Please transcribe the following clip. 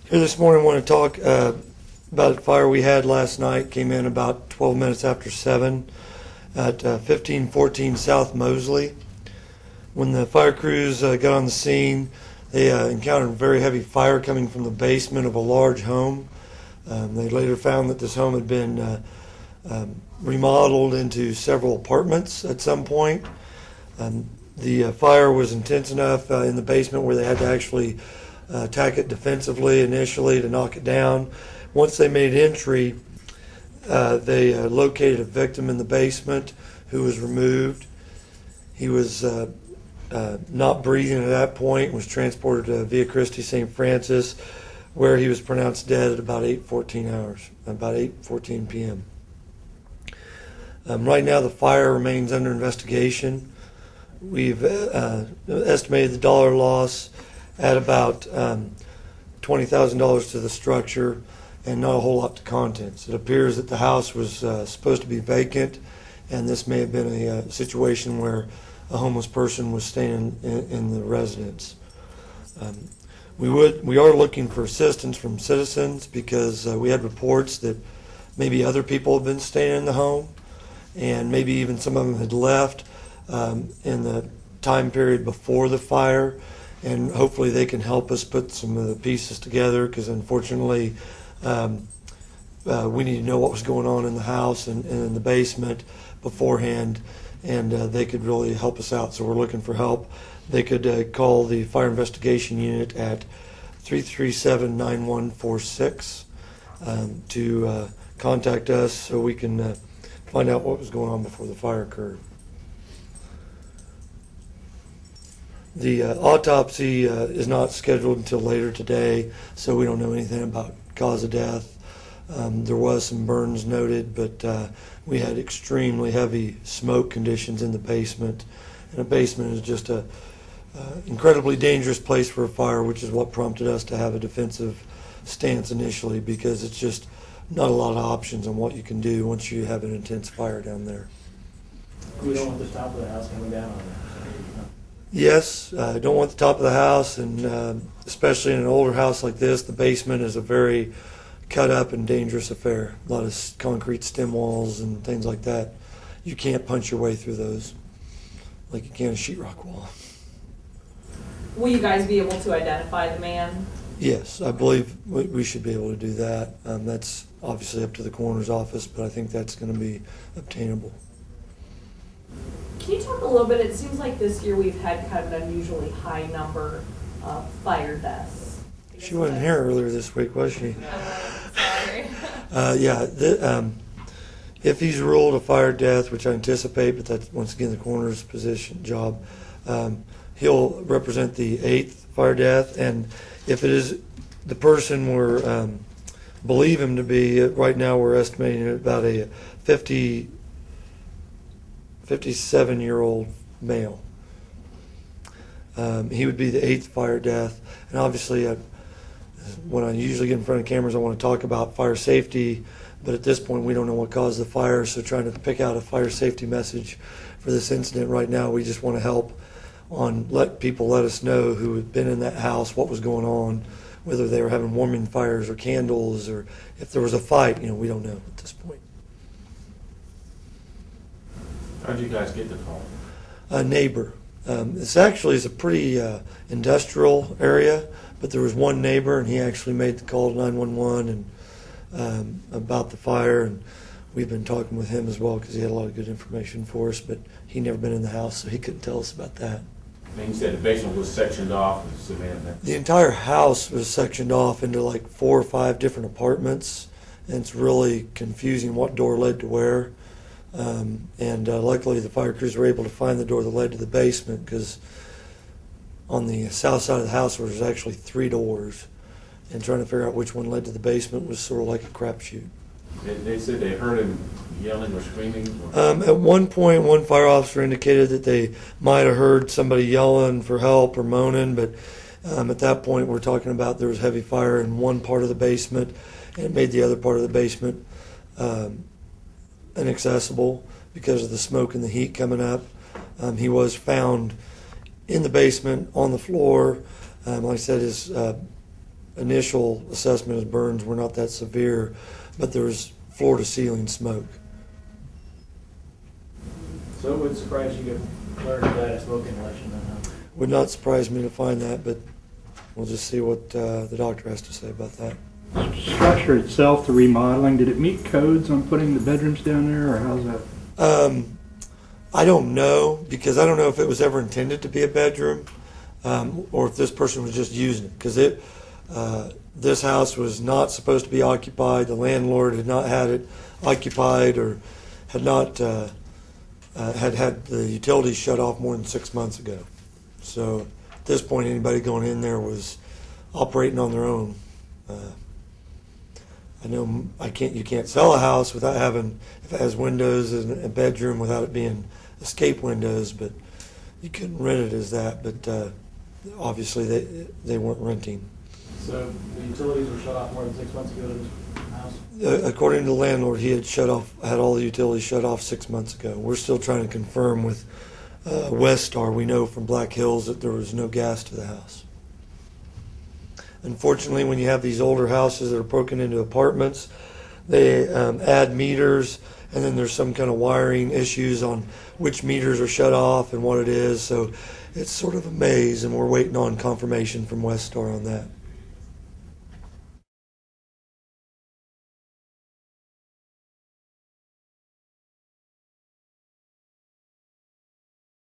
Here this morning, I want to talk about a fire we had last night. Came in about 12 minutes after 7 at 1514 South Mosley. When the fire crews got on the scene, they encountered very heavy fire coming from the basement of a large home. They later found that this home had been remodeled into several apartments at some point. The fire was intense enough in the basement where they had to actually attack it defensively initially to knock it down. Once they made entry, they located a victim in the basement who was removed. He was not breathing at that point, was transported to Via Christi St. Francis, where he was pronounced dead at about 8:14 p.m. Right now, the fire remains under investigation. We've estimated the dollar loss at about $20,000 to the structure and not a whole lot to contents. It appears that the house was supposed to be vacant, and this may have been a situation where a homeless person was staying in the residence. We are looking for assistance from citizens because we had reports that maybe other people have been staying in the home, and maybe even some of them had left in the time period before the fire, and hopefully they can help us put some of the pieces together, because unfortunately we need to know what was going on in the house and in the basement beforehand, and they could really help us out. So we're looking for help. They could call the fire investigation unit at 337-9146 to contact us so we can find out what was going on before the fire occurred. The autopsy is not scheduled until later today, so we don't know anything about cause of death. There was some burns noted, but we had extremely heavy smoke conditions in the basement, and a basement is just a incredibly dangerous place for a fire, which is what prompted us to have a defensive stance initially, because it's just not a lot of options on what you can do once you have an intense fire down there. We don't want the top of the house coming down on it. Yes, I don't want the top of the house, and especially in an older house like this, the basement is a very cut up and dangerous affair. A lot of concrete stem walls and things like that. You can't punch your way through those like you can a sheetrock wall. Will you guys be able to identify the man? Yes, I believe we should be able to do that. That's obviously up to the coroner's office, but I think that's going to be obtainable. Can you talk a little bit? It seems like this year we've had kind of an unusually high number of fire deaths. She wasn't here earlier this week, was she? Sorry. If he's ruled a fire death, which I anticipate, but that's once again the coroner's job, he'll represent the 8th fire death, and if it is the person we're believe him to be, right now we're estimating about a 57-year-old male. He would be the 8th fire death, and obviously when I usually get in front of cameras, I want to talk about fire safety, but at this point we don't know what caused the fire, so trying to pick out a fire safety message for this incident right now, we just want to help let people let us know who had been in that house, what was going on, whether they were having warming fires or candles, or if there was a fight. We don't know at this point. How did you guys get the call? A neighbor. This actually is a pretty industrial area, but there was one neighbor, and he actually made the call to 911 and about the fire, and we've been talking with him as well because he had a lot of good information for us, but he'd never been in the house, so he couldn't tell us about that. And you said the basement was sectioned off. The entire house was sectioned off into like 4 or 5 different apartments, and it's really confusing what door led to where. Luckily the fire crews were able to find the door that led to the basement, because on the south side of the house there was actually 3 doors, and trying to figure out which one led to the basement was sort of like a crapshoot. They said they heard him yelling or screaming? At one point, one fire officer indicated that they might have heard somebody yelling for help or moaning, but at that point we're talking about there was heavy fire in one part of the basement, and it made the other part of the basement inaccessible because of the smoke and the heat coming up. He was found in the basement on the floor. Like I said, his initial assessment of burns were not that severe, but there was floor-to-ceiling smoke. So it would surprise you to learn about a smoke inhalation then, huh? Would not surprise me to find that, but we'll just see what the doctor has to say about that. Structure itself, the remodeling, did it meet codes on putting the bedrooms down there, or how's that? I don't know, because I don't know if it was ever intended to be a bedroom, or if this person was just using it, because this house was not supposed to be occupied. The landlord had not had it occupied, or had not had the utilities shut off more than 6 months ago. So at this point, anybody going in there was operating on their own. I know you can't sell a house without having, if it has windows and a bedroom, without it being escape windows, but you couldn't rent it as that. But obviously they weren't renting. So the utilities were shut off more than 6 months ago to this house? According to the landlord, he had all the utilities shut off 6 months ago. We're still trying to confirm with Westar. We know from Black Hills that there was no gas to the house. Unfortunately, when you have these older houses that are broken into apartments, they add meters, and then there's some kind of wiring issues on which meters are shut off and what it is. So it's sort of a maze, and we're waiting on confirmation from Westar on that.